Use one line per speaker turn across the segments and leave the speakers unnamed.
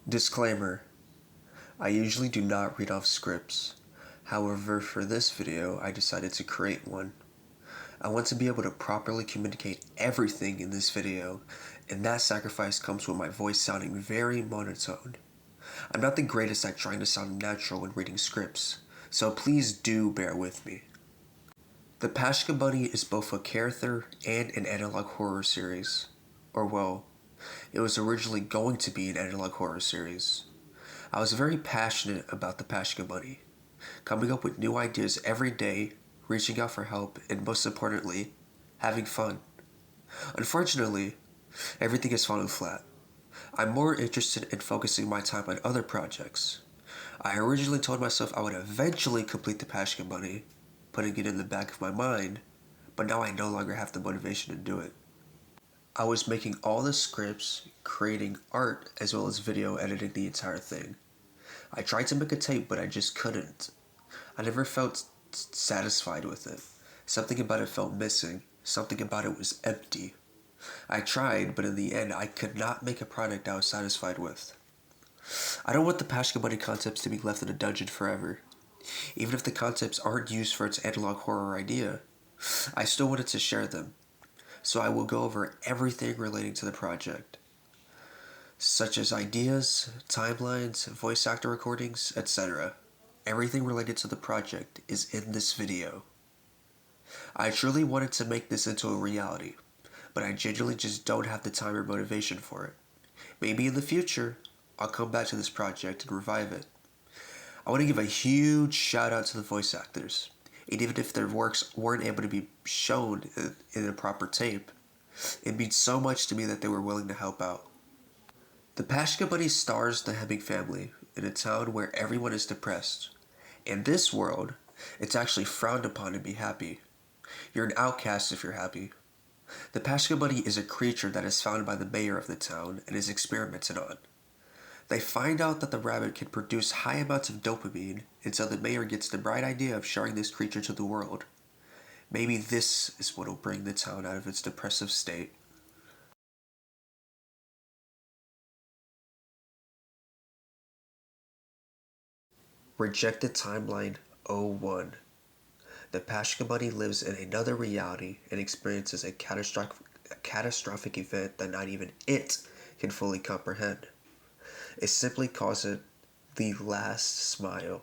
Disclaimer: I usually do not read off scripts. However, for this video, I decided to create one. I want to be able to properly communicate everything in this video, and that sacrifice comes with my voice sounding very monotone. I'm not the greatest at trying to sound natural when reading scripts, so please do bear with me. The Pascha Bunny is both a character and an analog horror series. Or well, it was originally going to be an analog horror series. I was very passionate about the Pascha Bunny, coming up with new ideas every day, reaching out for help, and most importantly, having fun. Unfortunately, everything has fallen flat. I'm more interested in focusing my time on other projects. I originally told myself I would eventually complete the Pascha Bunny, putting it in the back of my mind, but now I no longer have the motivation to do it. I was making all the scripts, creating art, as well as video editing the entire thing. I tried to make a tape, but I just couldn't. I never felt satisfied with it. Something about it felt missing. Something about it was empty. I tried, but in the end, I could not make a product I was satisfied with. I don't want the Pascha Bunny concepts to be left in a dungeon forever. Even if the concepts aren't used for its analog horror idea, I still wanted to share them. So I will go over everything relating to the project, such as ideas, timelines, voice actor recordings, etc. Everything related to the project is in this video. I truly wanted to make this into a reality, but I genuinely just don't have the time or motivation for it. Maybe in the future, I'll come back to this project and revive it. I want to give a huge shout out to the voice actors, and even if their works weren't able to be shown in a proper tape, it means so much to me that they were willing to help out. The Pascha Bunny stars the Heming family in a town where everyone is depressed. In this world, it's actually frowned upon to be happy. You're an outcast if you're happy. The Pascha Bunny is a creature that is found by the mayor of the town and is experimented on. They find out that the rabbit can produce high amounts of dopamine, and so the mayor gets the bright idea of showing this creature to the world. Maybe this is what will bring the town out of its depressive state. Rejected Timeline 01. The Pascha Bunny lives in another reality and experiences a catastrophic event that not even it can fully comprehend. It simply calls it the last smile,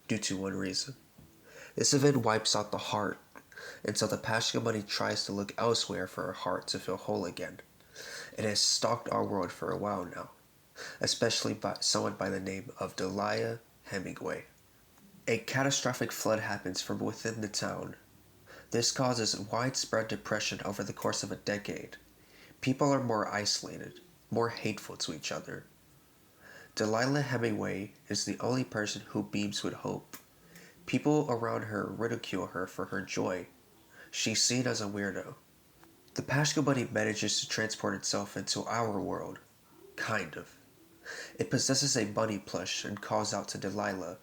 due to one reason. This event wipes out the heart, and so the Pascha Bunny tries to look elsewhere for her heart to feel whole again. It has stalked our world for a while now, especially by someone by the name of Delilah Hemingway. A catastrophic flood happens from within the town. This causes widespread depression over the course of a decade. People are more isolated, more hateful to each other. Delilah Hemingway is the only person who beams with hope. People around her ridicule her for her joy. She's seen as a weirdo. The Pascha Bunny manages to transport itself into our world. Kind of. It possesses a bunny plush and calls out to Delilah.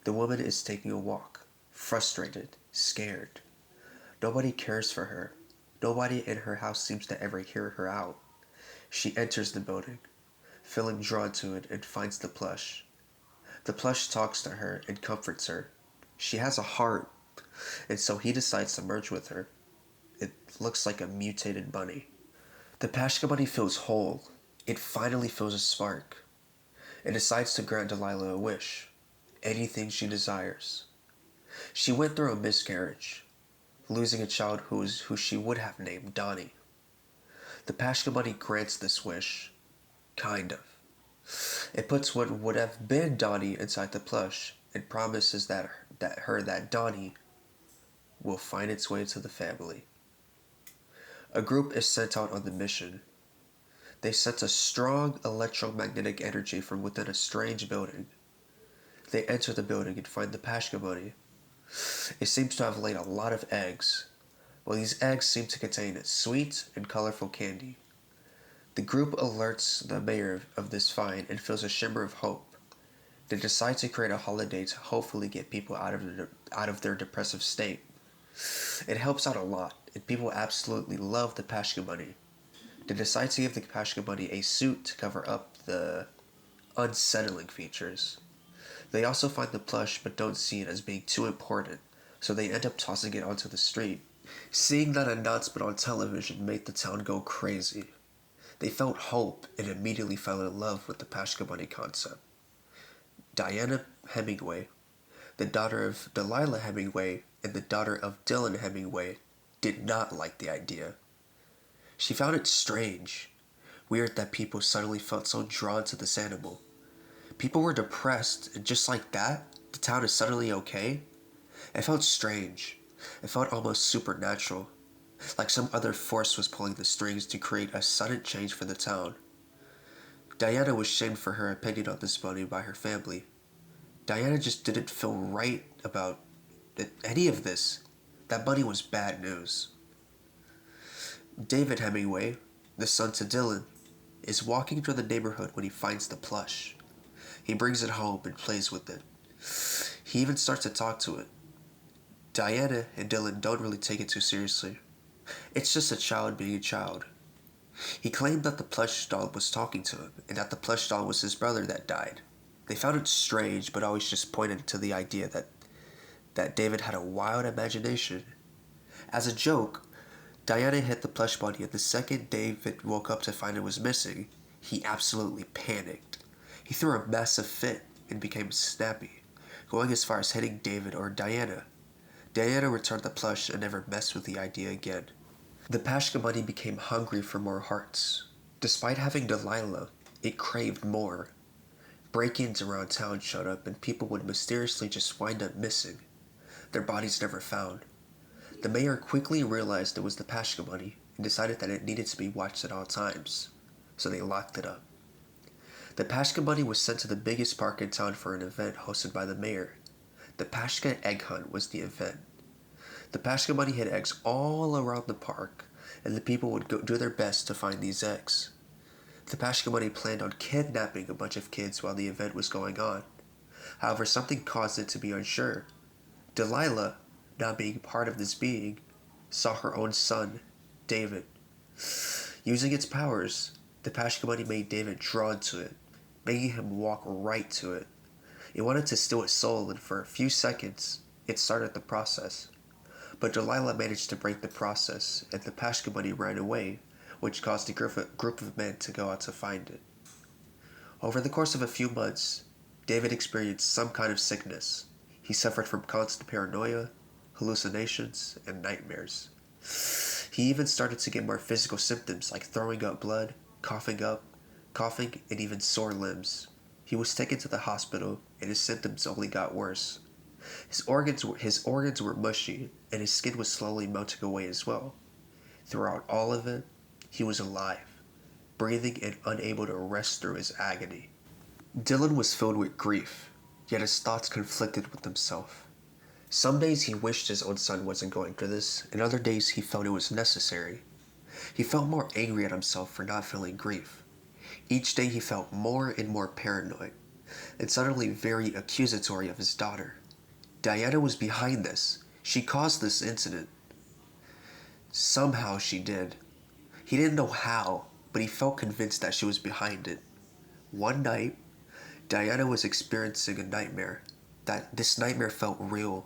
The woman is taking a walk, frustrated, scared. Nobody cares for her. Nobody in her house seems to ever hear her out. She enters the building, feeling drawn to it, and finds the plush. The plush talks to her and comforts her. She has a heart, and so he decides to merge with her. It looks like a mutated bunny. The Pascha Bunny feels whole. It finally feels a spark. It decides to grant Delilah a wish. Anything she desires. She went through a miscarriage, losing a child who she would have named Donnie. The Pascha Bunny grants this wish. Kind of. It puts what would have been Donnie inside the plush and promises that Donnie will find its way to the family. A group is sent out on the mission. They sense a strong electromagnetic energy from within a strange building. They enter the building and find the Pascha Bunny. It seems to have laid a lot of eggs. Well, these eggs seem to contain sweet and colorful candy. The group alerts the mayor of this find and feels a shimmer of hope. They decide to create a holiday to hopefully get people out of their depressive state. It helps out a lot, and people absolutely love the Pascha Bunny. They decide to give the Pascha Bunny a suit to cover up the unsettling features. They also find the plush but don't see it as being too important, so they end up tossing it onto the street. Seeing that announcement on television made the town go crazy. They felt hope and immediately fell in love with the Pascha Bunny concept. Dianna Hemingway, the daughter of Delilah Hemingway and the daughter of Dylan Hemingway, did not like the idea. She found it strange, weird that people suddenly felt so drawn to this animal. People were depressed, and just like that, the town is suddenly okay? It felt strange. It felt almost supernatural, like some other force was pulling the strings to create a sudden change for the town. Dianna was shamed for her opinion on this bunny by her family. Dianna just didn't feel right about any of this. That bunny was bad news. David Hemingway, the son to Dylan, is walking through the neighborhood when he finds the plush. He brings it home and plays with it. He even starts to talk to it. Dianna and Dylan don't really take it too seriously. It's just a child being a child. He claimed that the plush doll was talking to him, and that the plush doll was his brother that died. They found it strange, but always just pointed to the idea that David had a wild imagination. As a joke, Dianna hit the plush bunny, and the second David woke up to find it was missing, he absolutely panicked. He threw a massive fit and became snappy, going as far as hitting David or Dianna. Dianna returned the plush and never messed with the idea again. The Pascha bunny became hungry for more hearts. Despite having Delilah, it craved more. Break-ins around town showed up and people would mysteriously just wind up missing. Their bodies never found. The mayor quickly realized it was the Pascha bunny and decided that it needed to be watched at all times, so they locked it up. The Pascha bunny was sent to the biggest park in town for an event hosted by the mayor. The Pascha egg hunt was the event. The Pascha bunny hid eggs all around the park, and the people would do their best to find these eggs. The Pascha bunny planned on kidnapping a bunch of kids while the event was going on. However, something caused it to be unsure. Delilah, not being part of this being, saw her own son, David. Using its powers, the Pascha bunny made David drawn to it, making him walk right to it. It wanted to steal his soul, and for a few seconds, it started the process. But Delilah managed to break the process, and the Pascha bunny ran away, which caused a group of men to go out to find it. Over the course of a few months, David experienced some kind of sickness. He suffered from constant paranoia, hallucinations, and nightmares. He even started to get more physical symptoms like throwing up blood, coughing, and even sore limbs. He was taken to the hospital, and his symptoms only got worse. His organs were mushy, and his skin was slowly melting away as well. Throughout all of it, he was alive, breathing and unable to rest through his agony. Dylan was filled with grief, yet his thoughts conflicted with himself. Some days he wished his own son wasn't going through this, and other days he felt it was necessary. He felt more angry at himself for not feeling grief. Each day he felt more and more paranoid, and suddenly very accusatory of his daughter. Dianna was behind this. She caused this incident. Somehow she did. He didn't know how, but he felt convinced that she was behind it. One night, Dianna was experiencing a nightmare. This nightmare felt real.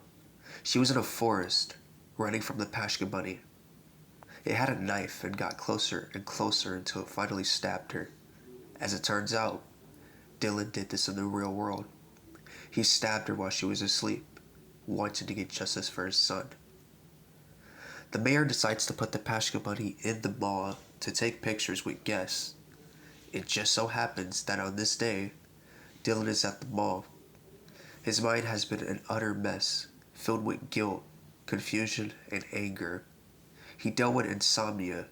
She was in a forest, running from the Pascha bunny. It had a knife and got closer and closer until it finally stabbed her. As it turns out, Dylan did this in the real world. He stabbed her while she was asleep, wanting to get justice for his son. The mayor decides to put the Pascha bunny in the mall to take pictures with guests. It just so happens that on this day, Dylan is at the mall. His mind has been an utter mess, filled with guilt, confusion, and anger. He dealt with insomnia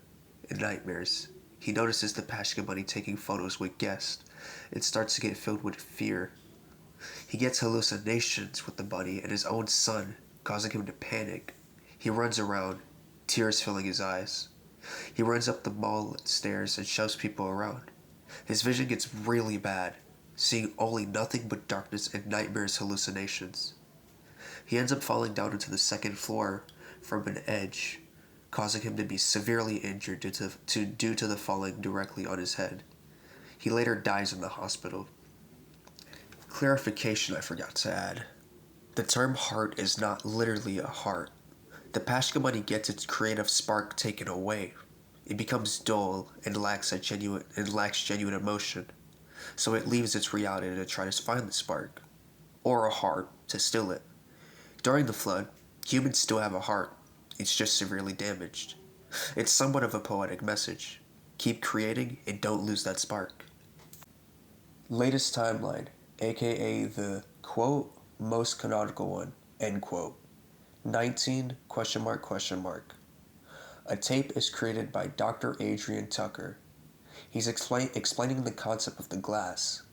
and nightmares. He notices the Pascha bunny taking photos with guests and starts to get filled with fear. He gets hallucinations with the bunny and his own son, causing him to panic. He runs around, tears filling his eyes. He runs up the mall stairs and shoves people around. His vision gets really bad, seeing only nothing but darkness and nightmares hallucinations. He ends up falling down into the second floor from an edge, causing him to be severely injured due to the falling directly on his head. He later dies in the hospital. Clarification I forgot to add. The term heart is not literally a heart. The Pascha Bunny gets its creative spark taken away. It becomes dull and lacks genuine emotion, so it leaves its reality to try to find the spark, or a heart, to still it. During the flood, humans still have a heart, it's just severely damaged. It's somewhat of a poetic message. Keep creating and don't lose that spark. Latest timeline, aka the, quote, most canonical one, end quote. 19, question mark, question mark. A tape is created by Dr. Adrian Tucker. He's explaining the concept of the glass.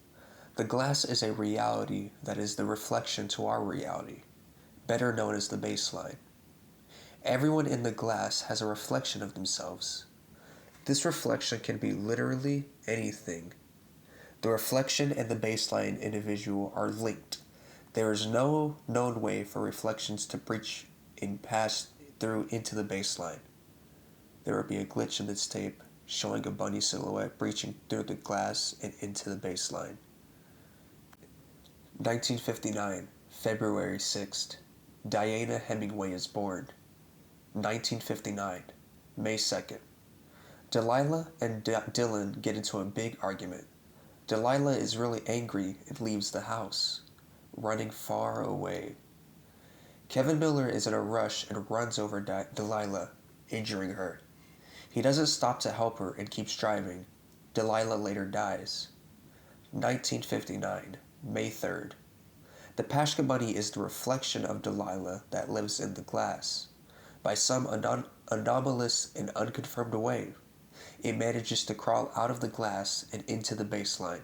The glass is a reality that is the reflection to our reality, better known as the baseline. Everyone in the glass has a reflection of themselves. This reflection can be literally anything. The reflection and the baseline individual are linked. There is no known way for reflections to breach and pass through into the baseline. There would be a glitch in this tape showing a bunny silhouette breaching through the glass and into the baseline. 1959, February 6th, Dianna Hemingway is born. 1959, May 2nd. Delilah and Dylan get into a big argument. Delilah is really angry and leaves the house, running far away. Kevin Miller is in a rush and runs over Delilah, injuring her. He doesn't stop to help her and keeps driving. Delilah later dies. 1959, May 3rd. The Pascha Bunny is the reflection of Delilah that lives in the glass. By some anomalous and unconfirmed way, it manages to crawl out of the glass and into the baseline.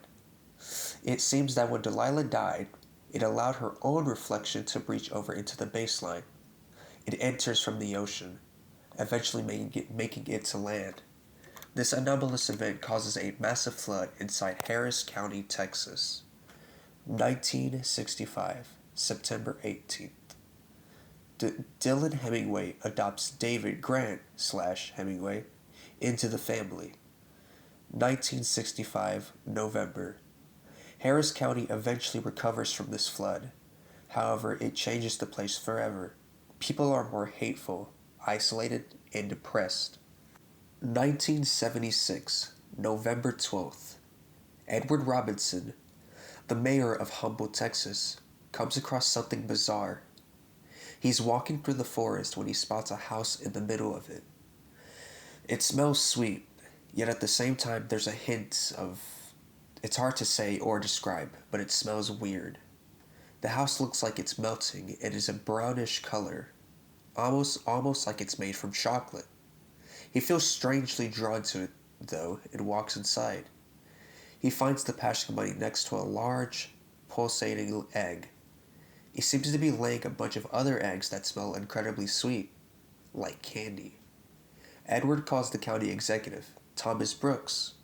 It seems that when Delilah died, it allowed her own reflection to breach over into the baseline. It enters from the ocean, eventually making it to land. This anomalous event causes a massive flood inside Harris County, Texas. 1965, September 18th. Dylan Hemingway adopts David Grant / Hemingway into the family. 1965, November. Harris County eventually recovers from this flood. However, it changes the place forever. People are more hateful, isolated, and depressed. 1976, November 12th. Edward Robinson, the mayor of Humboldt, Texas, comes across something bizarre. He's walking through the forest when he spots a house in the middle of it. It smells sweet, yet at the same time there's a hint of... It's hard to say or describe, but it smells weird. The house looks like it's melting and is a brownish color, almost like it's made from chocolate. He feels strangely drawn to it, though, and walks inside. He finds the Pascha Bunny next to a large, pulsating egg. He seems to be laying a bunch of other eggs that smell incredibly sweet, like candy. Edward calls the county executive, Thomas Brooks.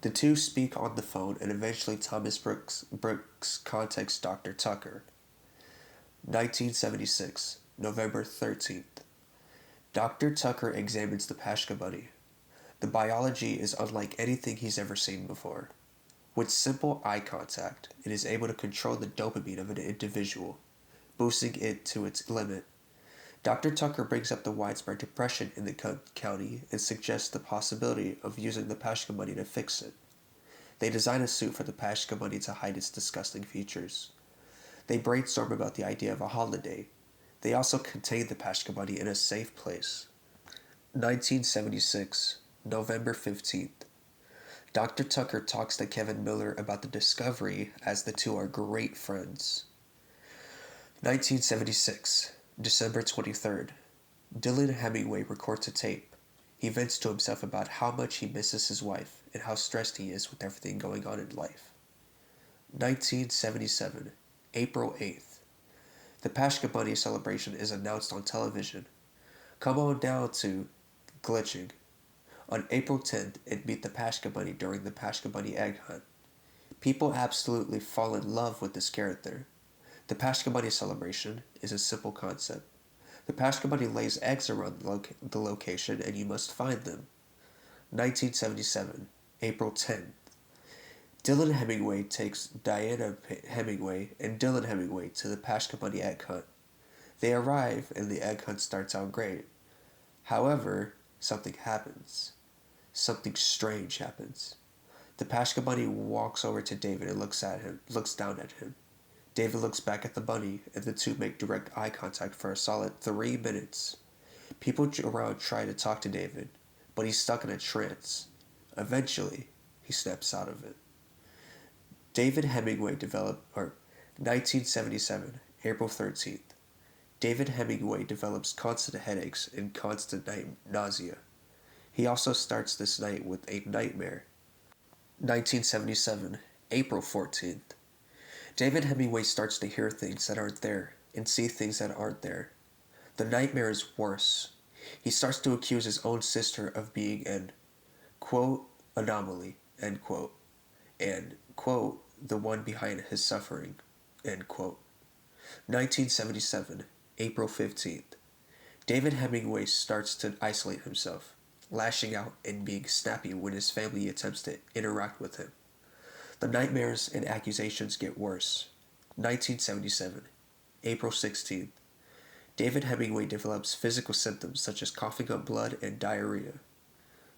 The two speak on the phone, and eventually Thomas Brooks contacts Dr. Tucker. 1976, November 13th. Dr. Tucker examines the Pascha Bunny. The biology is unlike anything he's ever seen before. With simple eye contact, it is able to control the dopamine of an individual, boosting it to its limit. Dr. Tucker brings up the widespread depression in the county and suggests the possibility of using the Pascha Bunny to fix it. They design a suit for the Pascha Bunny to hide its disgusting features. They brainstorm about the idea of a holiday. They also contain the Pascha Bunny in a safe place. 1976, November 15th. Dr. Tucker talks to Kevin Miller about the discovery as the two are great friends. 1976, December 23rd. Dylan Hemingway records a tape. He vents to himself about how much he misses his wife and how stressed he is with everything going on in life. 1977, April 8th. The Pascha Bunny celebration is announced on television. Come on down to Glitchem on April 10th and meet the Pascha Bunny during the Pascha Bunny egg hunt. People absolutely fall in love with this character. The Pascha Bunny celebration is a simple concept. The Pascha Bunny lays eggs around the location and you must find them. 1977, April 10th. Dylan Hemingway takes Dianna Hemingway and Dylan Hemingway to the Pascha Bunny egg hunt. They arrive and the egg hunt starts out great. However, something happens. Something strange happens. The Pascha Bunny walks over to David and looks down at him. David looks back at the bunny, and the two make direct eye contact for a solid 3 minutes. People around try to talk to David, but he's stuck in a trance. Eventually, he snaps out of it. David Hemingway 1977, April 13th. David Hemingway develops constant headaches and constant nausea. He also starts this night with a nightmare. 1977, April 14th. David Hemingway starts to hear things that aren't there and see things that aren't there. The nightmare is worse. He starts to accuse his own sister of being an, quote, anomaly, end quote, and, quote, the one behind his suffering, end quote. 1977, April 15th. David Hemingway starts to isolate himself, lashing out and being snappy when his family attempts to interact with him. The nightmares and accusations get worse. 1977, April 16th. David Hemingway develops physical symptoms such as coughing up blood and diarrhea.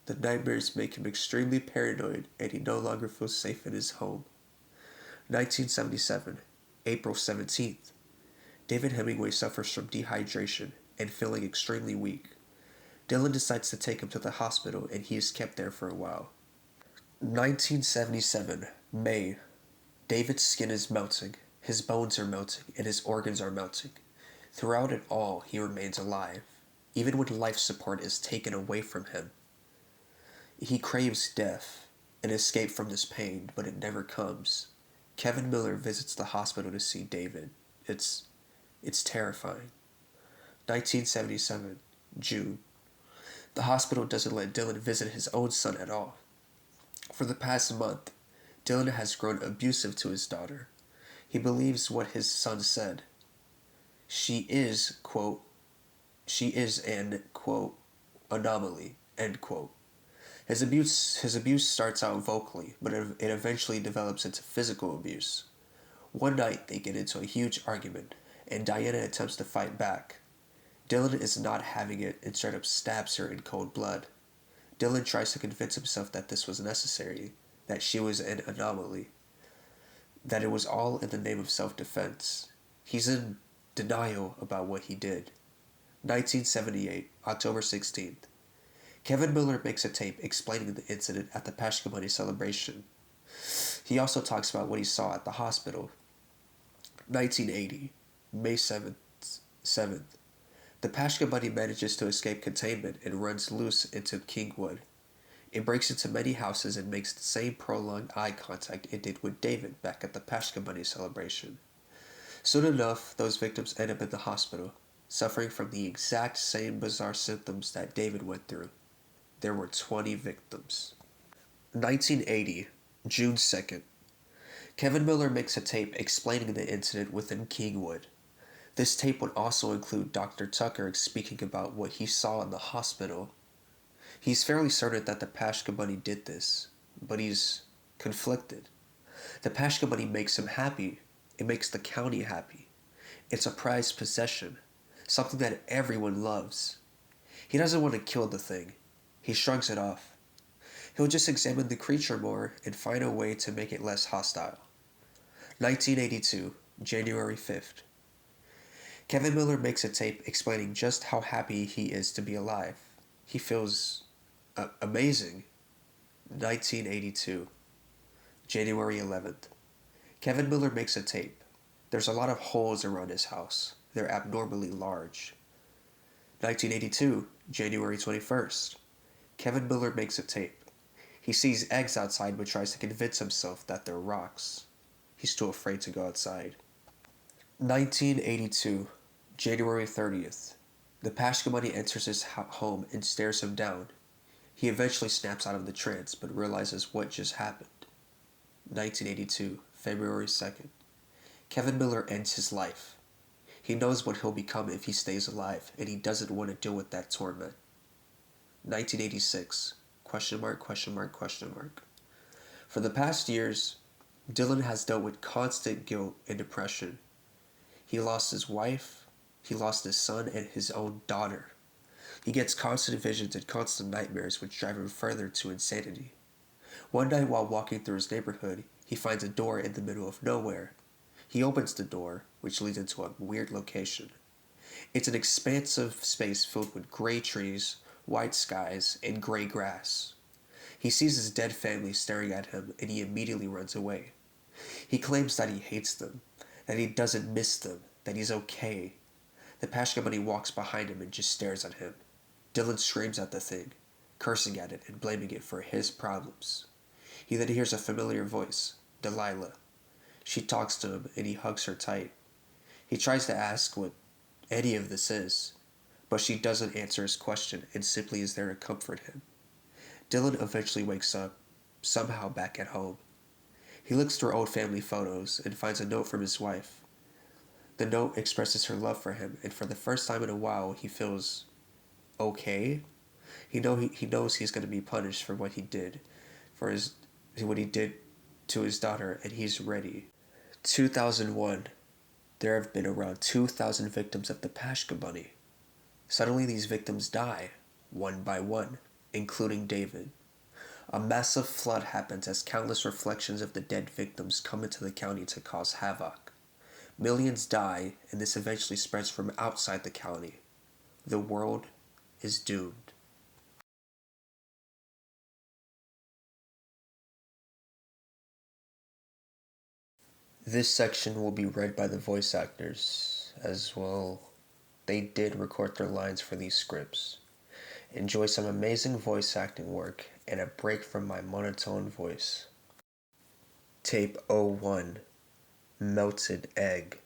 The nightmares make him extremely paranoid and he no longer feels safe in his home. 1977, April 17th. David Hemingway suffers from dehydration and feeling extremely weak. Dylan decides to take him to the hospital and he is kept there for a while. 1977, May. David's skin is melting, his bones are melting, and his organs are melting. Throughout it all, he remains alive, even when life support is taken away from him. He craves death, an escape from this pain, but it never comes. Kevin Miller visits the hospital to see David. It's terrifying. 1977, June. The hospital doesn't let Dylan visit his own son at all. For the past month, Dylan has grown abusive to his daughter. He believes what his son said. She is an, quote, anomaly, end quote. His abuse starts out vocally, but it eventually develops into physical abuse. One night, they get into a huge argument, and Dianna attempts to fight back. Dylan is not having it and straight up stabs her in cold blood. Dylan tries to convince himself that this was necessary, that she was an anomaly, that it was all in the name of self-defense. He's in denial about what he did. 1978, October 16th. Kevin Miller makes a tape explaining the incident at the Pascha Bunny celebration. He also talks about what he saw at the hospital. 1980, May 7th. The Pascha Bunny manages to escape containment and runs loose into Kingwood. It breaks into many houses and makes the same prolonged eye contact it did with David back at the Pascha Bunny celebration. Soon enough, those victims end up in the hospital, suffering from the exact same bizarre symptoms that David went through. There were 20 victims. 1980, June 2nd. Kevin Miller makes a tape explaining the incident within Kingwood. This tape would also include Dr. Tucker speaking about what he saw in the hospital. He's fairly certain that the Pascha Bunny did this, but he's conflicted. The Pascha Bunny makes him happy. It makes the county happy. It's a prized possession, something that everyone loves. He doesn't want to kill the thing. He shrugs it off. He'll just examine the creature more and find a way to make it less hostile. 1982, January 5th. Kevin Miller makes a tape explaining just how happy he is to be alive. He feels amazing. 1982, January 11th. Kevin Miller makes a tape. There's a lot of holes around his house. They're abnormally large. 1982, January 21st. Kevin Miller makes a tape. He sees eggs outside but tries to convince himself that they're rocks. He's too afraid to go outside. 1982, January 30th. The Pascha Bunny enters his home and stares him down. He eventually snaps out of the trance but realizes what just happened. 1982, February 2nd. Kevin Miller ends his life. He knows what he'll become if he stays alive, and he doesn't want to deal with that torment. 1986, question mark. For the past years, Dylan has dealt with constant guilt and depression. He lost his wife, he lost his son, and his own daughter. He gets constant visions and constant nightmares, which drive him further to insanity. One night, while walking through his neighborhood, he finds a door in the middle of nowhere. He opens the door, which leads into a weird location. It's an expansive space filled with gray trees, white skies, and gray grass. He sees his dead family staring at him, and he immediately runs away. He claims that he hates them, that he doesn't miss them, that he's okay. The Pascha bunny walks behind him and just stares at him. Dylan screams at the thing, cursing at it and blaming it for his problems. He then hears a familiar voice, Delilah. She talks to him and he hugs her tight. He tries to ask what any of this is, but she doesn't answer his question and simply is there to comfort him. Dylan eventually wakes up, somehow back at home. He looks through old family photos and finds a note from his wife. The note expresses her love for him, and for the first time in a while, he feels okay. He knows he's going to be punished for what he did, what he did to his daughter, and he's ready. 2001. There have been around 2,000 victims of the Pascha bunny. Suddenly, these victims die, one by one, including David. A massive flood happens as countless reflections of the dead victims come into the county to cause havoc. Millions die, and this eventually spreads from outside the county. The world is doomed. This section will be read by the voice actors, as well. They did record their lines for these scripts. Enjoy some amazing voice acting work and a break from my monotone voice. Tape 01, Melted Egg.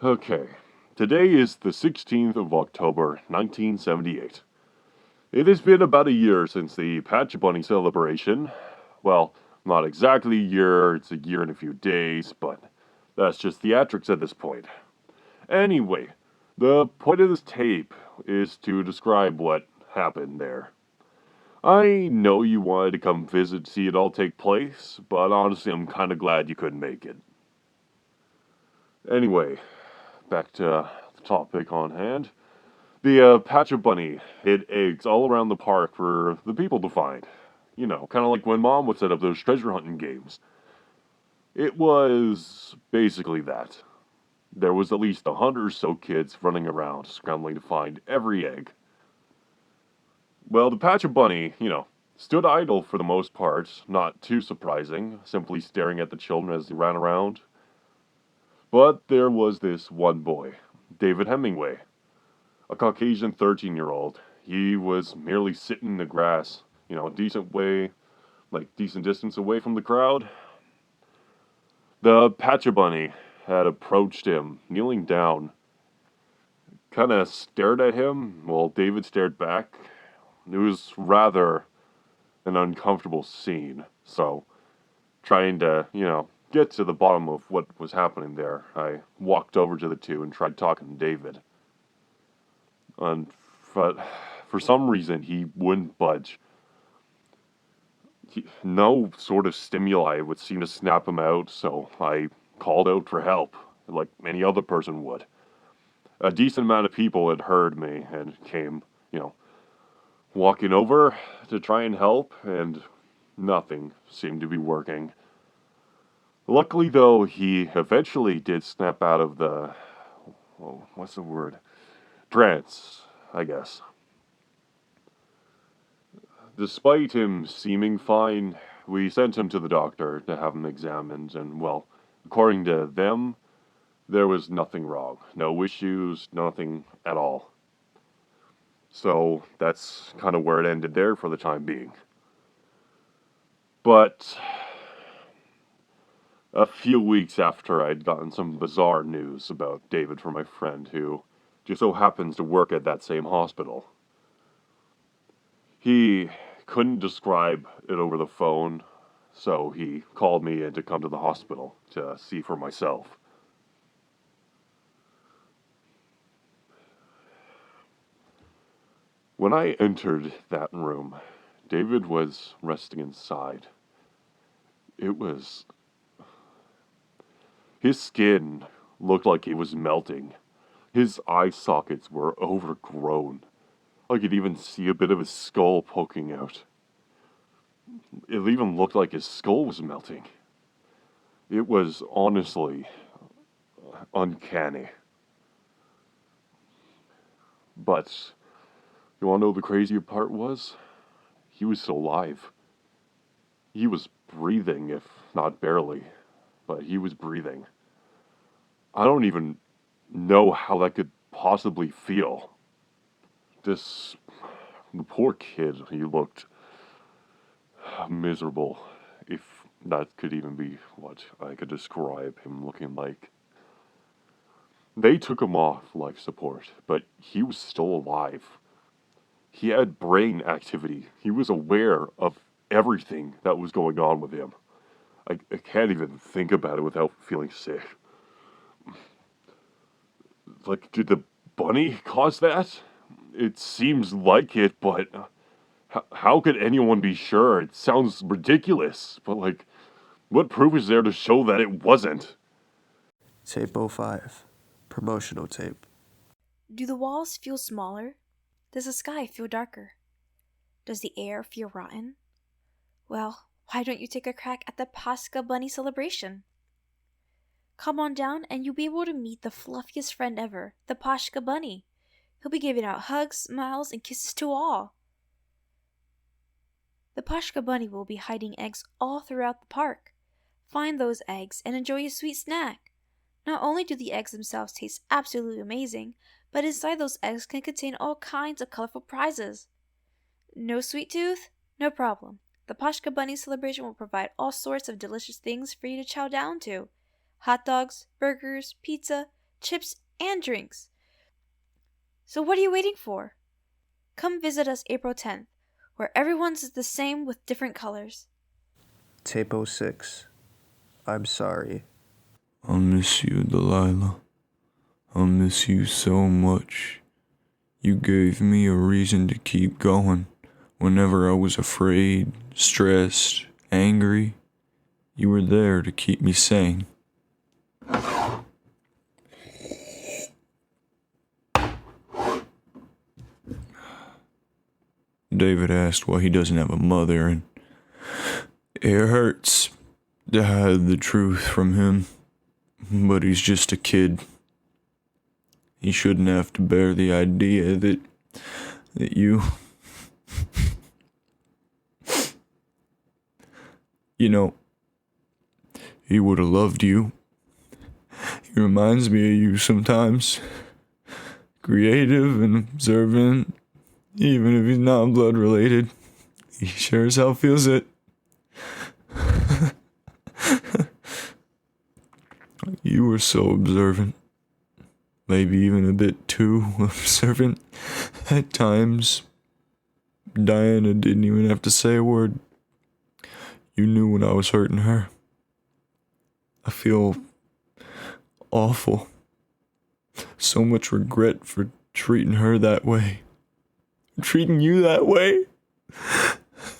Okay, today is the 16th of October, 1978. It has been about a year since the Patch Bunny celebration. Well, not exactly a year, it's a year and a few days, but that's just theatrics at this point. Anyway, the point of this tape is to describe what happened there. I know you wanted to come visit to see it all take place, but honestly, I'm kind of glad you couldn't make it. Anyway, back to the topic on hand. The Patcha Bunny hid eggs all around the park for the people to find. You know, kind of like when Mom would set up those treasure hunting games. It was basically that. There was at least 100 or so kids running around, scrambling to find every egg. Well, the Patcha Bunny, stood idle for the most part, not too surprising, simply staring at the children as they ran around. But there was this one boy, David Hemingway, a Caucasian 13-year-old. He was merely sitting in the grass, a decent distance away from the crowd. The Patcha Bunny had approached him, kneeling down, kind of stared at him while David stared back. It was rather an uncomfortable scene, so trying to, get to the bottom of what was happening there, I walked over to the two and tried talking to David. But for some reason, he wouldn't budge. No sort of stimuli would seem to snap him out, so I called out for help, like any other person would. A decent amount of people had heard me and came, walking over to try and help, and nothing seemed to be working. Luckily, though, he eventually did snap out of the, what's the word? Trance, I guess. Despite him seeming fine, we sent him to the doctor to have him examined, and, well, according to them, there was nothing wrong. No issues, nothing at all. So that's kind of where it ended there for the time being. But a few weeks after I'd gotten some bizarre news about David from my friend who just so happens to work at that same hospital. He couldn't describe it over the phone, so he called me in to come to the hospital to see for myself. When I entered that room, David was resting inside. It was... His skin looked like it was melting. His eye sockets were overgrown. I could even see a bit of his skull poking out. It even looked like his skull was melting. It was honestly uncanny. But you wanna know the crazier part was? He was still alive. He was breathing, if not barely, but he was breathing. I don't even know how that could possibly feel. The poor kid, he looked miserable, if that could even be what I could describe him looking like. They took him off life support, but he was still alive. He had brain activity. He was aware of everything that was going on with him. I can't even think about it without feeling sick. Like, did the bunny cause that? It seems like it, but how could anyone be sure? It sounds ridiculous, but like, what proof is there to show that it wasn't?
Tape 05. Promotional tape.
Do the walls feel smaller? Does the sky feel darker? Does the air feel rotten? Well, why don't you take a crack at the Pascha bunny celebration? Come on down and you'll be able to meet the fluffiest friend ever, the Pascha bunny. He'll be giving out hugs, smiles, and kisses to all. The Pascha bunny will be hiding eggs all throughout the park. Find those eggs and enjoy a sweet snack. Not only do the eggs themselves taste absolutely amazing, but inside those eggs can contain all kinds of colorful prizes. No sweet tooth? No problem. The Pascha bunny celebration will provide all sorts of delicious things for you to chow down to. Hot dogs, burgers, pizza, chips, and drinks. So what are you waiting for? Come visit us April 10th, where everyone's the same with different colors.
Tape 06. I'm sorry.
I'll miss you, Delilah. I'll miss you so much. You gave me a reason to keep going. Whenever I was afraid, stressed, angry, you were there to keep me sane. David asked why he doesn't have a mother, and it hurts to hide the truth from him, but he's just a kid. He shouldn't have to bear the idea that you... You know, he would have loved you. He reminds me of you sometimes. Creative and observant, even if he's not blood related. He sure as hell feels it. You were so observant. Maybe even a bit too observant. At times, Dianna didn't even have to say a word. You knew when I was hurting her. I feel awful. So much regret for treating her that way. Treating you that way.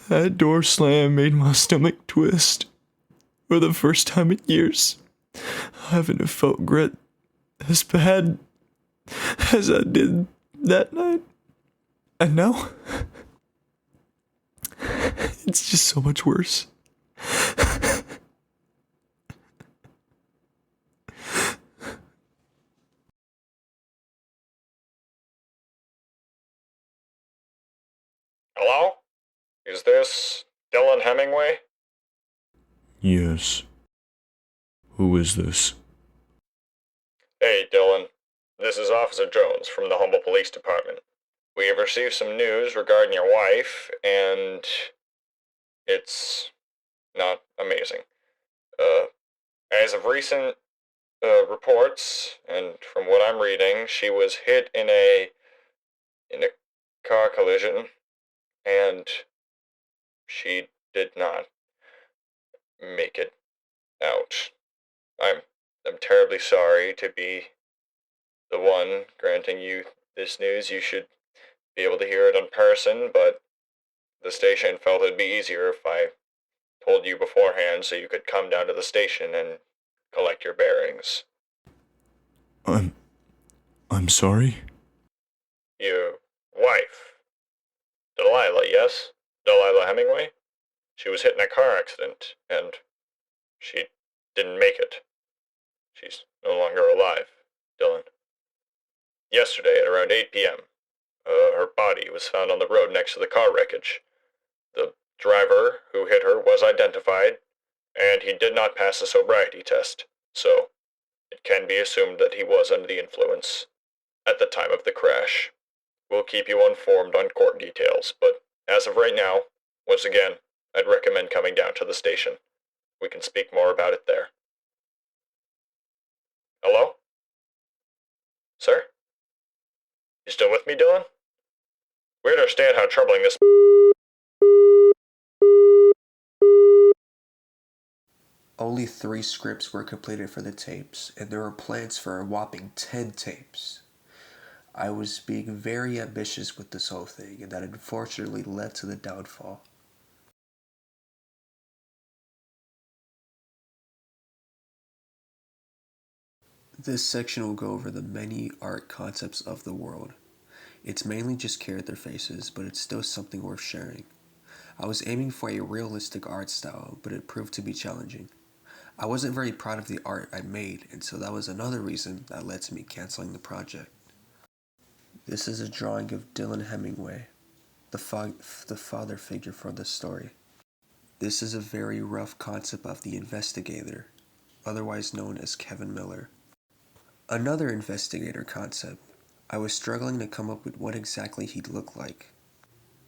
That door slam made my stomach twist. For the first time in years, I haven't felt regret as bad as I did that night. And now, it's just so much worse.
Hello? Is this Dylan Hemingway?
Yes. Who is this?
Hey, Dylan. This is Officer Jones from the Humboldt Police Department. We have received some news regarding your wife, and it's not amazing. As of recent reports, and from what I'm reading, she was hit in a car collision, and she did not make it out. I'm terribly sorry to be the one granting you this news. You should be able to hear it in person, but the station felt it'd be easier if I told you beforehand so you could come down to the station and collect your bearings.
I'm sorry?
Your wife, Delilah, yes? Delilah Hemingway? She was hit in a car accident, and she didn't make it. She's no longer alive, Dylan. Yesterday at around 8 p.m., her body was found on the road next to the car wreckage. The driver who hit her was identified, and he did not pass the sobriety test, so it can be assumed that he was under the influence at the time of the crash. We'll keep you informed on court details, but as of right now, once again, I'd recommend coming down to the station. We can speak more about it there. Hello? Sir? You still with me, Dylan? We understand how troubling this...
Only 3 scripts were completed for the tapes, and there were plans for a whopping 10 tapes. I was being very ambitious with this whole thing, and that unfortunately led to the downfall. This section will go over the many art concepts of the world. It's mainly just character faces, but it's still something worth sharing. I was aiming for a realistic art style, but it proved to be challenging. I wasn't very proud of the art I made, and so that was another reason that led to me canceling the project. This is a drawing of Dylan Hemingway, the father figure for the story. This is a very rough concept of the investigator, otherwise known as Kevin Miller. Another investigator concept. I was struggling to come up with what exactly he'd look like.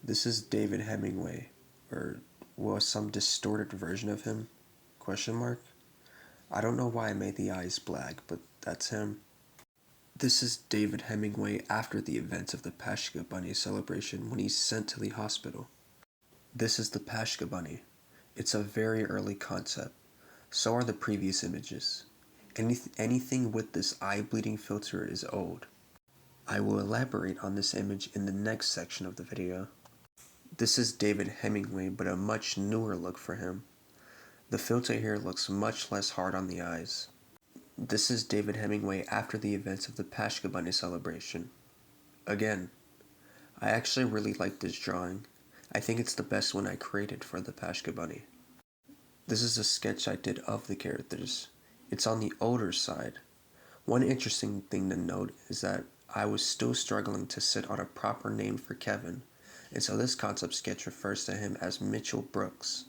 This is David Hemingway, or was some distorted version of him? ? I don't know why I made the eyes black, but that's him. This is David Hemingway after the events of the Pascha Bunny celebration when he's sent to the hospital. This is the Pascha Bunny. It's a very early concept. So are the previous images. Anything with this eye-bleeding filter is old. I will elaborate on this image in the next section of the video. This is David Hemingway, but a much newer look for him. The filter here looks much less hard on the eyes. This is David Hemingway after the events of the Pascha Bunny celebration. Again, I actually really like this drawing. I think it's the best one I created for the Pascha Bunny. This is a sketch I did of the characters. It's on the older side. One interesting thing to note is that I was still struggling to sit on a proper name for Kevin, and so this concept sketch refers to him as Mitchell Brooks.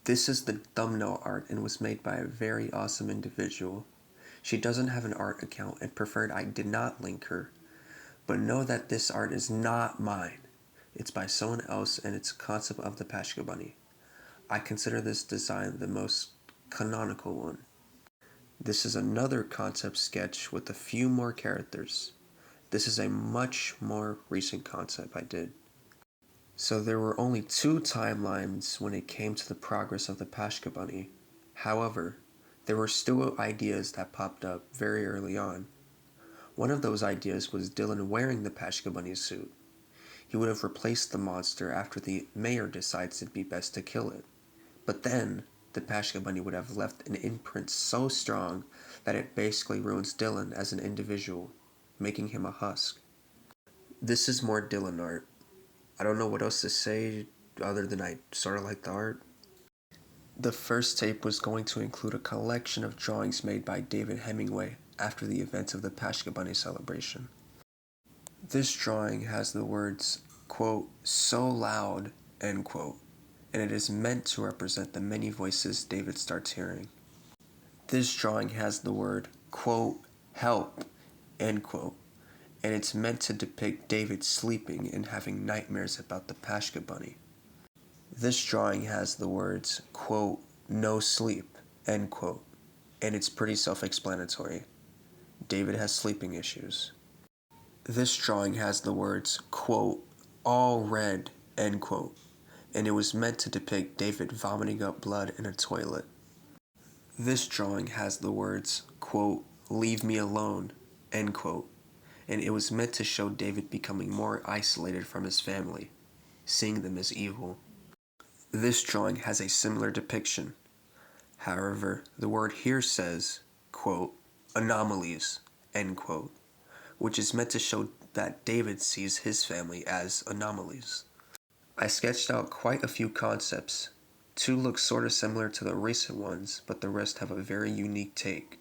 This is the thumbnail art and was made by a very awesome individual. She doesn't have an art account and preferred I did not link her, but know that this art is not mine. It's by someone else and it's a concept of the Pascha Bunny. I consider this design the most canonical one. This is another concept sketch with a few more characters. This is a much more recent concept I did. So there were only 2 timelines when it came to the progress of the Pascha Bunny. However, there were still ideas that popped up very early on. One of those ideas was Dylan wearing the Pascha Bunny suit. He would have replaced the monster after the mayor decides it'd be best to kill it. But then, the Pascha Bunny would have left an imprint so strong that it basically ruins Dylan as an individual, making him a husk. This is more Dylan art. I don't know what else to say other than I sort of like the art. The first tape was going to include a collection of drawings made by David Hemingway after the events of the Pascha Bunny celebration. This drawing has the words, quote, "so loud," end quote, and it is meant to represent the many voices David starts hearing. This drawing has the word, quote, "help," end quote, and it's meant to depict David sleeping and having nightmares about the Pascha Bunny. This drawing has the words, quote, "no sleep," end quote, and it's pretty self-explanatory. David has sleeping issues. This drawing has the words, quote, "all red," end quote, and it was meant to depict David vomiting up blood in a toilet. This drawing has the words, quote, "leave me alone," end quote, and it was meant to show David becoming more isolated from his family, seeing them as evil. This drawing has a similar depiction. However, the word here says, quote, anomalies, end quote, which is meant to show that David sees his family as anomalies. I sketched out quite a few concepts. 2 look sorta similar to the recent ones, but the rest have a very unique take.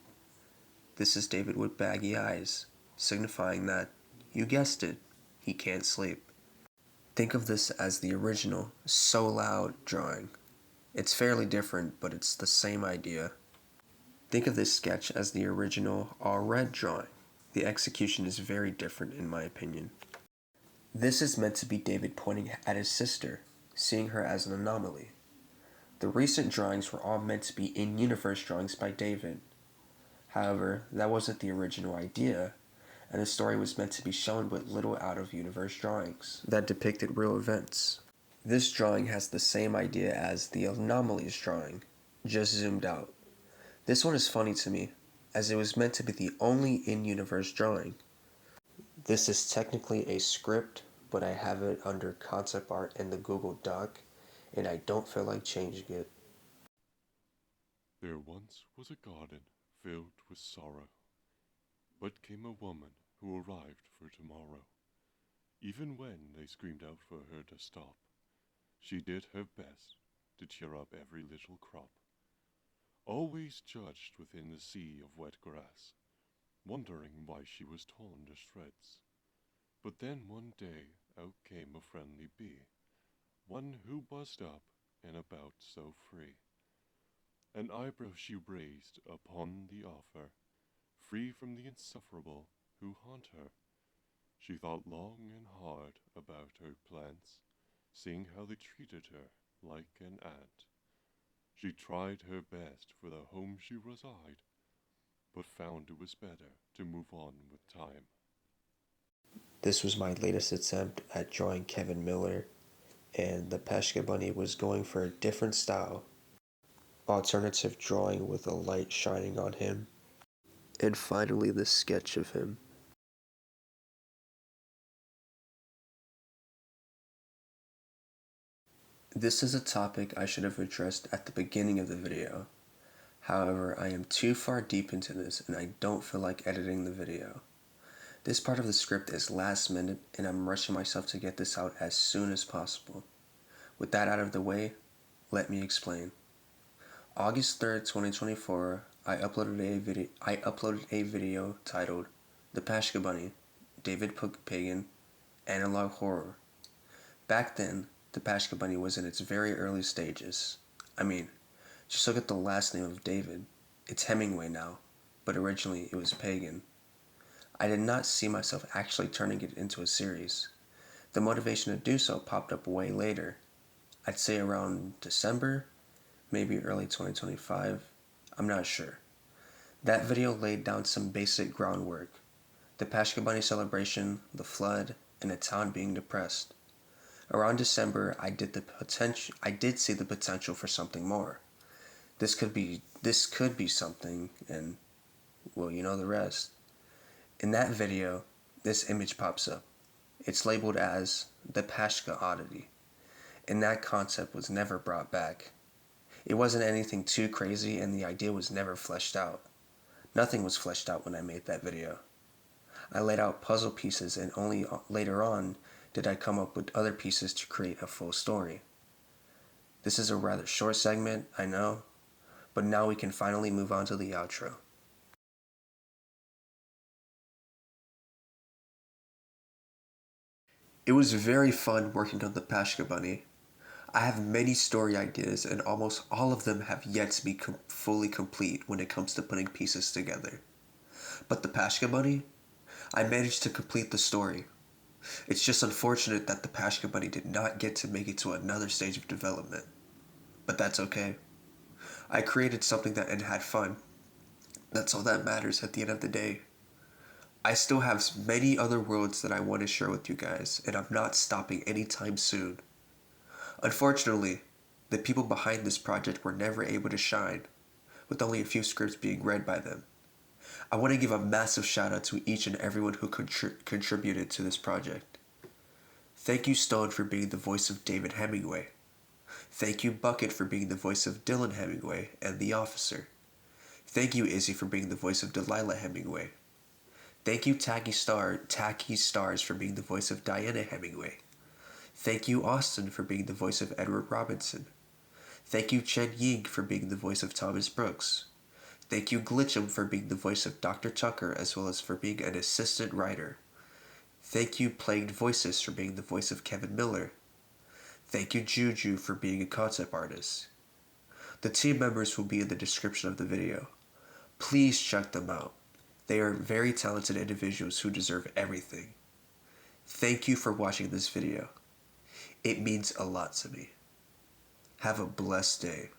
This is David with baggy eyes, signifying that, you guessed it, he can't sleep. Think of this as the original So Loud drawing. It's fairly different, but it's the same idea. Think of this sketch as the original All Red drawing. The execution is very different in my opinion. This is meant to be David pointing at his sister, seeing her as an anomaly. The recent drawings were all meant to be in-universe drawings by David. However, that wasn't the original idea, and the story was meant to be shown with little out-of-universe drawings that depicted real events. This drawing has the same idea as the anomalies drawing, just zoomed out. This one is funny to me, as it was meant to be the only in-universe drawing. This is technically a script, but I have it under concept art in the Google Doc, and I don't feel like changing it.
There once was a garden filled with sorrow, but came a woman who arrived for tomorrow. Even when they screamed out for her to stop, she did her best to cheer up every little crop. Always judged within the sea of wet grass, wondering why she was torn to shreds. But then one day out came a friendly bee, one who buzzed up and about so free. An eyebrow she raised upon the offer, free from the insufferable who haunt her. She thought long and hard about her plants, seeing how they treated her like an ant. She tried her best for the home she reside, but found it was better to move on with time.
This was my latest attempt at drawing Kevin Miller, and the Pascha bunny was going for a different style. Alternative drawing with a light shining on him. And finally this sketch of him. This is a topic I should have addressed at the beginning of the video. However, I am too far deep into this and I don't feel like editing the video. This part of the script is last minute and I'm rushing myself to get this out as soon as possible. With that out of the way, let me explain. August 3rd, 2024, I uploaded a video titled The Pascha Bunny, David Pagan, Analog Horror. Back then, the Pascha Bunny was in its very early stages. I mean, just look at the last name of David. It's Hemingway now, but originally it was Pagan. I did not see myself actually turning it into a series. The motivation to do so popped up way later. I'd say around December, maybe early 2025, I'm not sure. That video laid down some basic groundwork. The Pascha Bunny celebration, the flood, and the town being depressed. Around December, I did see the potential for something more. This could be something, and well, you know the rest. In that video, this image pops up. It's labeled as the Pascha Oddity, and that concept was never brought back. It wasn't anything too crazy, and the idea was never fleshed out. Nothing was fleshed out when I made that video. I laid out puzzle pieces, and only later on did I come up with other pieces to create a full story. This is a rather short segment, I know, but now we can finally move on to the outro. It was very fun working on the Pascha Bunny. I have many story ideas and almost all of them have yet to be fully complete when it comes to putting pieces together. But the Pascha Bunny, I managed to complete the story. It's just unfortunate that the Pascha Bunny did not get to make it to another stage of development. But that's okay. I created something that and had fun. That's all that matters at the end of the day. I still have many other worlds that I want to share with you guys, and I'm not stopping anytime soon. Unfortunately, the people behind this project were never able to shine, with only a few scripts being read by them. I want to give a massive shout out to each and everyone who contributed to this project. Thank you, Stone, for being the voice of David Hemingway. Thank you, Bucket, for being the voice of Dylan Hemingway and the officer. Thank you, Izzy, for being the voice of Delilah Hemingway. Thank you, TackyStars, for being the voice of Dianna Hemingway. Thank you, Austin, for being the voice of Edward Robinson. Thank you, Chen Ying, for being the voice of Thomas Brooks. Thank you, Glitchem, for being the voice of Dr. Tucker, as well as for being an assistant writer. Thank you, PlaguedVoices, for being the voice of Kevin Miller. Thank you, Juju, for being a concept artist. The team members will be in the description of the video. Please check them out. They are very talented individuals who deserve everything. Thank you for watching this video. It means a lot to me. Have a blessed day.